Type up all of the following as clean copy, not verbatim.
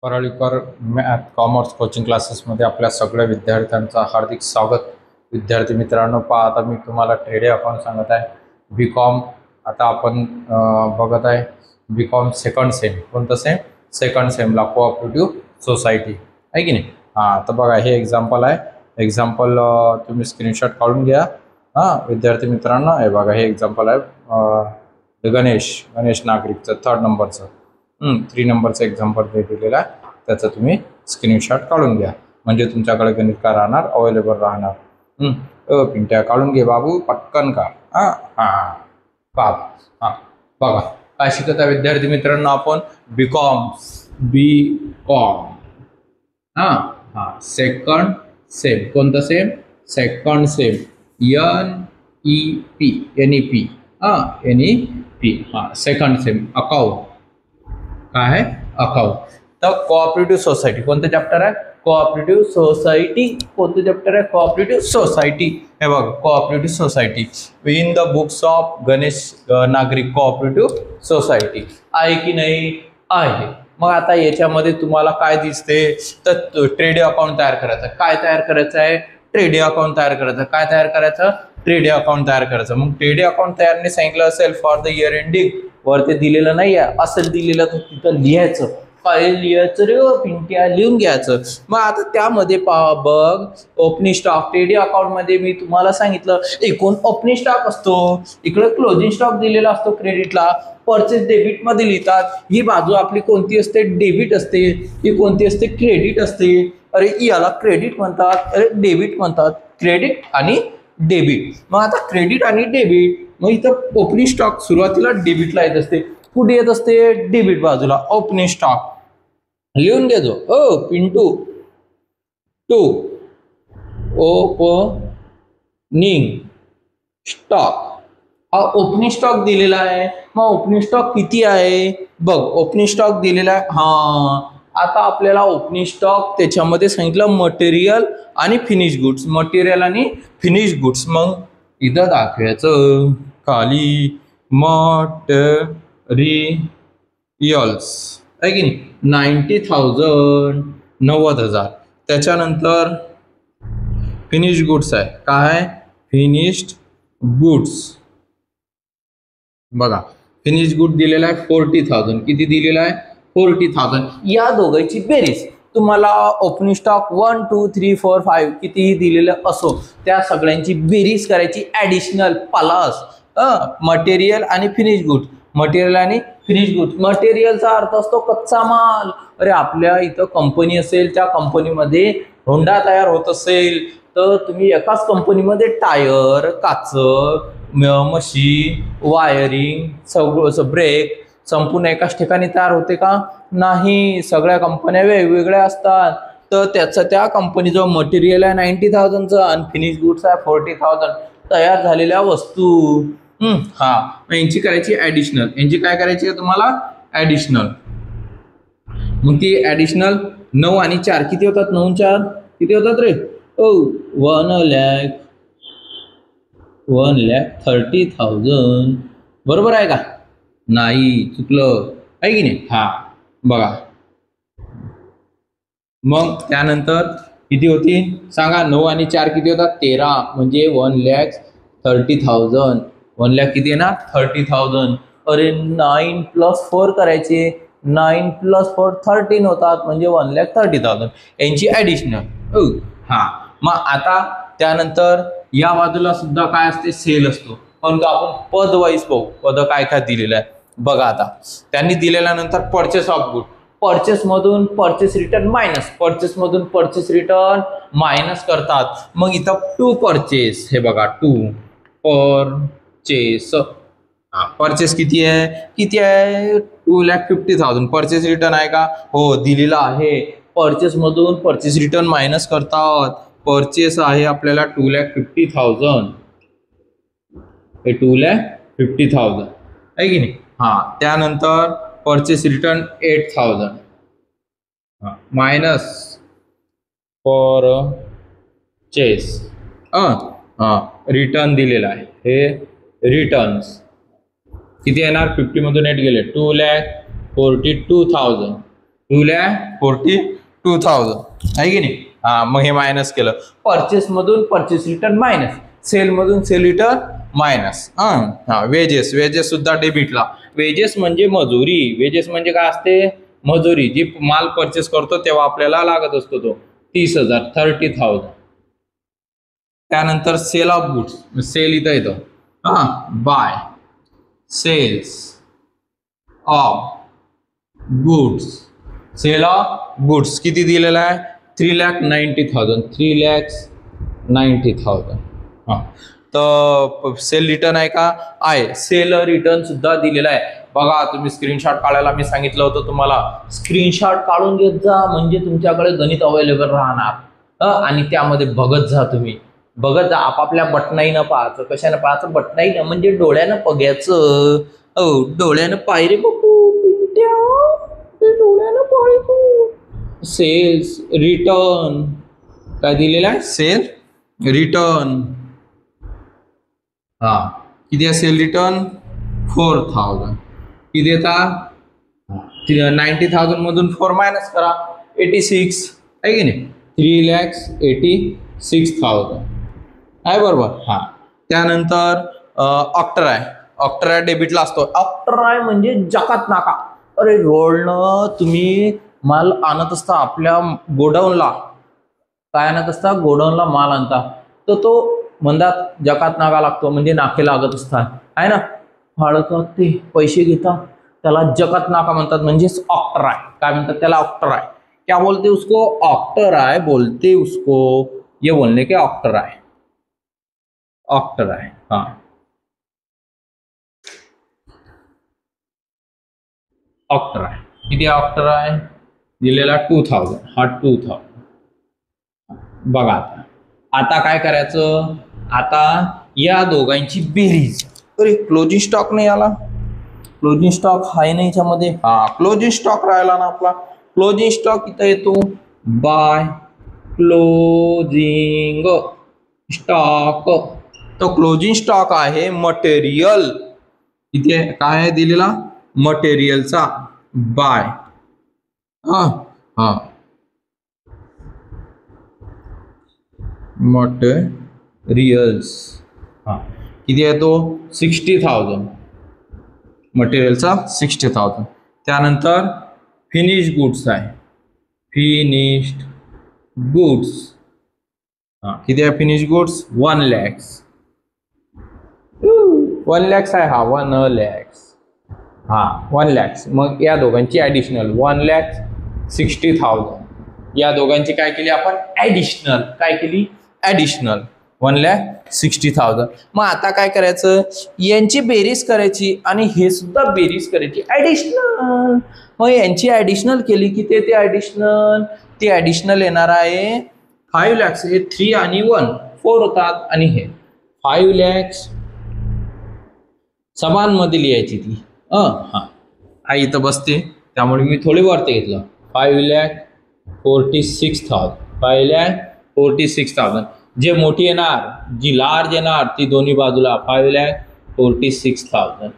Parlikar math commerce coaching क्लासेसमध्ये आपल्या सगळ्या विद्यार्थ्यांचं हार्दिक स्वागत. विद्यार्थी मित्रांनो, पहा आता मी तुम्हाला ट्रेड अकाउंट सांगत आहे. बी कॉम आता आपण बघत आहे. बी कॉम सेकंड सेम. कोणतं same? Second Semla cooperative society आहे की नाही. हां, तर बघा हे एक्झाम्पल आहे. एक्झाम्पल तुम्ही स्क्रीनशॉट काढून घ्या. हां विद्यार्थी मित्रांनो, हे बघा हे एक्झाम्पल आहे गणेश नागरिकचं 3rd नंबरचं 3 नंबरचं एक्झाम्पल दिलेलं आहे. त्याचा तुम्ही स्क्रीनशॉट काढून घ्या म्हणजे तुमच्याकडे गणित का राहणार, अवेलेबल राहणार. पिंट्या काढून घे बाबू पटकन का. हां हां बाबा हां बघा काय शिकत आहे विद्यार्थी मित्रांनो आपण. बी कॉम हां हां सेकंड सेम. कोणतं सेम? Second same. NEP हां NEP हां सेकंड सेम. अकाउंट काय आहे? अकाउंट. तर कोऑपरेटिव्ह सोसायटी कोणतं चॅप्टर आहे? Cooperative society. कोणतं चॅप्टर आहे? Cooperative society. हे बघ cooperative society in the books of Ganesh नागरिक कोऑपरेटिव्ह सोसायटी आहे की नाही? आहे. मग आता याच्यामध्ये तुम्हाला काय दिसते? तर ट्रेड अकाउंट तयार करायचं. काय तयार करायचं आहे? ट्रेड अकाउंट तयार करायचं. काय तयार करायचं? ट्रेड अकाउंट तयार करायचं. मग ट्रेड अकाउंट तयारने सांगितलं असेल फॉर द इयर एंडिंग, वरती दिलेलं नाही आहे. असेल दिलेलं तर तिथं लिहायचं. काय लिहायचं रे पिंट्या? लिहून घ्यायचं. मग आता त्यामध्ये बघ ओपनिंग स्टॉक. ट्रेड अकाउंट मध्ये मी तुम्हाला सांगितलं एकूण ओपनिंग स्टॉक असतो, इकडे क्लोजिंग स्टॉक दिलेला असतो क्रेडिटला. परचेस डेबिट मध्ये लिहितात. ही बाजू आपली कोणती असते? डेबिट असते. ही कोणती असते? क्रेडिट असते. अरे याला क्रेडिट म्हणतात, अरे डेबिट म्हणतात. क्रेडिट आणि डेबिट. मग आता क्रेडिट आणि डेबिट, मग इथं ओपनिंग स्टॉक सुरुवातीला डेबिटला येत असते. कुठे येत असते? डेबिट बाजूला. ओपनिंग स्टॉक लिहून घ्यायचो. पिंटू टू ओपनिंग स्टॉक हा ओपनिंग स्टॉक दिलेला आहे. मग ओपनिंग स्टॉक किती आहे? बघ ओपनिंग स्टॉक दिलेला आहे. हा आता आपल्याला ओपनिंग स्टॉक त्याच्यामध्ये सांगितलं मटेरियल आणि फिनिश गुड्स. मटेरियल आणि फिनिश गुड्स. मग इथं दाखवायचं खाली मटेरियल्स आहे की नाही. 90,000 90,000. त्याच्यानंतर फिनिश गुड्स आहे. काय? Finished goods. बघा फिनिश गुड दिलेला आहे 40,000. किती दिलेला आहे? 40,000. या दोघांची बेरीज तुम्हाला ओपनिंग स्टॉक 1 2 3 4 5 कितीही दिलेलं असो त्या सगळ्यांची बेरीज करायची. ऍडिशनल प्लस मटेरियल आणि फिनिश गुड. मटेरियल आणि फिनिश गुड. मटेरियलचा अर्थ असतो कच्चा माल. अरे आपल्या इथं कंपनी असेल, त्या कंपनीमध्ये होंडा तयार होत असेल तर तुम्ही एकाच कंपनीमध्ये टायर, काच, मशीन, वायरिंग, सगळं ब्रेक संपूर्ण एकाच ठिकाणी तयार होते का? नाही. सगळ्या कंपन्या वेगवेगळ्या असतात. तर त्याचं त्या कंपनीचं मटेरियल आहे 90,000चं आणि फिनिश गुड्स आहे 40,000. तयार झालेल्या वस्तू. यांची करायची ऍडिशनल. यांची काय करायची आहे तुम्हाला? ऍडिशनल. मग ती ऍडिशनल 9 आणि 4 किती होतात? 9 4 किती होतात रे? 1,30,000. बरोबर आहे का? नाही, चुकलं आहे की नाही. हा बघा मग त्यानंतर किती होती सांगा? 9 आणि 4 किती होतात? 13. म्हणजे 1,30,000. 1,00,000 किती येणार? 30,000. अरे 9 + 4 करायचे. 9 + 4 13 होतात म्हणजे 1,30,000. यांची ऍडिशनल. मग आता त्यानंतर या बाजूला सुद्धा काय असते? सेल असतो. पण आपण पद वाईज पाहू. पद काय काय दिलेलं आहे बघा. आता त्यांनी दिलेल्यानंतर परचेस ऑफ गुड. परचेस मधून परचेस रिटर्न मायनस. परचेस मधून परचेस रिटर्न मायनस करतात. मग इथं टू परचेस. हे बघा टू परचेस. परचेस किती आहे? किती आहे? 2,50,000. परचेस रिटर्न आहे का? हो दिलेला आहे. परचेस मधून परचेस रिटर्न मायनस करतात. परचेस आहे आपल्याला 2,50,000. हे 2,50,000 आहे की नाही. त्यानंतर purchase return 8,000 minus purchase return दिलेला आहे. हे रिटर्न्स किती येणार? 50 मधून 8 गेले 2,42,000. 2,42,000 आहे की नाही. हा मग हे मायनस केलं. परचेस मधून परचेस रिटर्न मायनस, सेल मधून सेल रिटर्न मायनस. हा वेजेस, वेजेस सुद्धा डेबिटला. वेजेस म्हणजे मजुरी. वेजेस म्हणजे काय असते, मजुरी. जी माल परचेस करतो तेव्हा आपल्याला लागत असतो तो 30,000, 30,000. त्यानंतर सेल ऑफ गुड्स, सेल इथं येतो. By sales of goods, sale of goods किती दिलेला आहे, 3,90,000, 3,90,000. हा तर सेल रिटर्न आहे का, आहे. सेल रिटर्न सुद्धा दिलेला आहे. बघा तुम्ही स्क्रीनशॉट काढायला मी सांगितलं होतं तुम्हाला, स्क्रीनशॉट काढून घेत जा म्हणजे तुमच्याकडे गणित अवेलेबल राहणार. आणि त्यामध्ये बघत जा, तुम्ही बघत जा. आपापल्या बटनाईनं पाहायचं. कशानं पाहायचं, बटनाईनं म्हणजे डोळ्यानं बघायचं. डोळ्यानं पायरे बघू, डोळ्यानं पाहायचं. सेल्स रिटर्न काय दिलेला आहे, सेल रिटर्न. हा किती आहे सेल रिटर्न, 4,000. किती येतात, 90,000 मधून 4 मायनस करा, 86 आहे की नाही, 3,86,000 आहे बरोबर. हा त्यानंतर ऑक्ट्राय, ऑक्ट्राय डेबिटला असतो. ऑक्ट्राय म्हणजे जकात नाका. अरे रोडनं तुम्ही माल आणत असता आपल्या गोडाऊनला, काय आणत असता, गोडाऊनला माल आणता, तर तो म्हणतात जकात नाका लागतो, म्हणजे नाके लागत असतात आहे ना. फाळतात ते पैसे घेतात, त्याला जकात नाका म्हणतात, म्हणजेच ऑक्ट्राय. काय म्हणतात त्याला, ऑक्ट्राय. क्या बोलते उसको, ऑक्ट्राय बोलते उसको. ये बोलने के ऑक्ट्राय, ऑक्ट्राय. हा ऑक्ट्राय किती, ऑक्ट्राय दिलेला 2,000. हा 2,000. बघा आता, आता काय करायचं, आता या दोघांची बेरीज. अरे क्लोजिंग स्टॉक नाही आला, क्लोजिंग स्टॉक आहे ना याच्यामध्ये. हा क्लोजिंग स्टॉक राहिला ना आपला. क्लोजिंग स्टॉक इथं येतो, बाय क्लोजिंग स्टॉक. तो क्लोजिंग स्टॉक आहे मटेरियल. इथे काय आहे दिलेला, मटेरियलचा बाय. हा मटेरियल्स. हा किती आहे तो, 60,000. मटेरियलचा 60,000. त्यानंतर फिनिश गुड्स आहे, फिनिश्ड गुड्स. हा किती आहे फिनिश गुड्स, 1 lakhs. 1 lakhs आहे हा, 1 lakhs. हा 1 lakhs. मग या दोघांची ऍडिशनल 1,60,000. या दोघांची काय केली आपण, ऍडिशनल. काय केली, ऍडिशनल 1,60,000. मग आता काय करायचं, यांची बेरीज करायची आणि हे सुद्धा बेरीज करायची, ऍडिशनल. मग यांची ऍडिशनल केली की ते ऍडिशनल, ते ऍडिशनल येणार आहे 5 lakhs. हे 3 आणि 1 4 होतात, आणि हे 5 lakhs समान मध्ये लिहायची ती. हा आई इथं बसते त्यामुळे मी थोडी वरती घेतलं. 5,46,000, 5,46,000. जे मोठी येणार, जी लार्ज येणार ती दोन्ही बाजूला 5,46,000.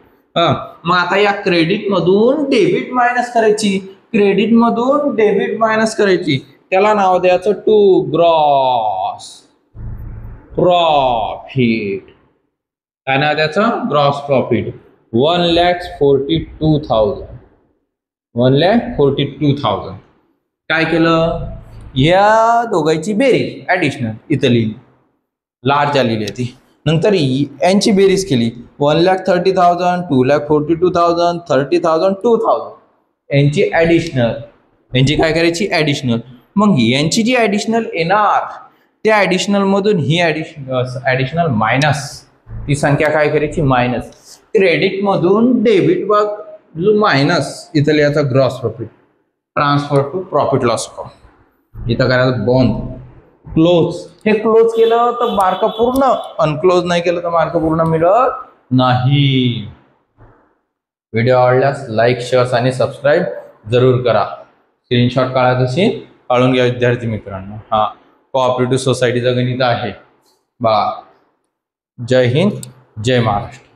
मग आता या क्रेडिट मधून डेबिट मायनस करायची, क्रेडिट मधून डेबिट मायनस करायची. त्याला नाव द्यायचं टू ग्रॉस प्रॉफिट. काय नाव द्यायचं, ग्रॉस प्रॉफिट. 1,42,000, 1,42,000. काय केलं, या दोघांची बेरीज ऍडिशनल इथं लिहिली, लार्ज आलेली आहे ती. नंतर यांची बेरीज केली, 1,30,000, 2,42,000, 30,000, 2,000. यांची ऍडिशनल, यांची काय करायची, ऍडिशनल. मग यांची जी ऍडिशनल येणार त्या ऍडिशनल मधून ही ऍडिशनल मायनस, ती संख्या काय करायची, मायनस. क्रेडिट मधून डेबिट जो मायनस, इथं लिहायचा gross profit. Transfer to profit loss account. इथं करायचं बॉन्ड क्लोज. हे क्लोज केलं तर मार्क पूर्ण, अनक्लोज नाही केलं तर मार्क पूर्ण मिळत नाही. व्हिडिओ आवडल्यास लाईक, शेअर आणि सबस्क्राईब जरूर करा. स्क्रीनशॉट काढा, तशी काढून घ्या विद्यार्थी मित्रांनो. हा कोऑपरेटिव्ह सोसायटीचं गणित आहे बा. जय हिंद, जय महाराष्ट्र.